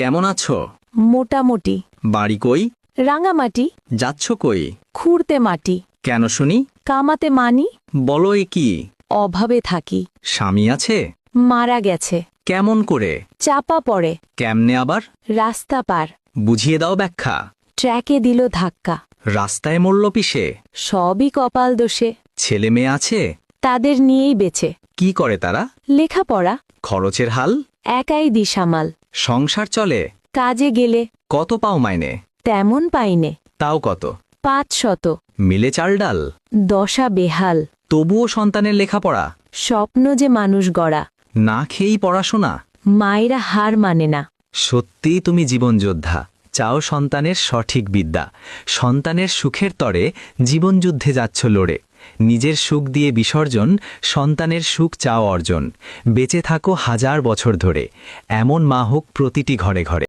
কেমন আছো? মোটামুটি। বাড়ি কই? রাঙামাটি। যাচ্ছ কই? খুঁড়তে মাটি। কেন শুনি? কামাতে মানি। বলো এ কি? অভাবে থাকি। স্বামী আছে? মারা গেছে। কেমন করে? চাপা পড়ে। কেমনে আবার? রাস্তা পার। বুঝিয়ে দাও ব্যাখ্যা। ট্র্যাকে দিল ধাক্কা। রাস্তায় মরল পিষে? সবই কপাল দোষে। ছেলে মেয়ে আছে? তাদের নিয়েই বেঁচে। কি করে তারা? লেখাপড়া। খরচের হাল? একাই দিশামাল। সংসার চলে? কাজে গেলে। কত পাও মাইনে? তেমন পাইনে। তাও কত? 500। মিলে চাল ডাল? দশা বেহাল। তবুও সন্তানের লেখাপড়া? স্বপ্ন যে মানুষ গড়া। না খেয়েই পড়াশোনা? মায়েরা হার মানে না। সত্যিই তুমি জীবনযোদ্ধা। চাও সন্তানের সঠিক বিদ্যা। সন্তানের সুখের তরে জীবনযুদ্ধে যাচ্ছ লড়ে। নিজের সুখ দিয়ে বিসর্জন, সন্তানের সুখ চাও অর্জন। বেঁচে থাকো হাজার বছর ধরে। এমন মা হোক প্রতিটি ঘরে ঘরে।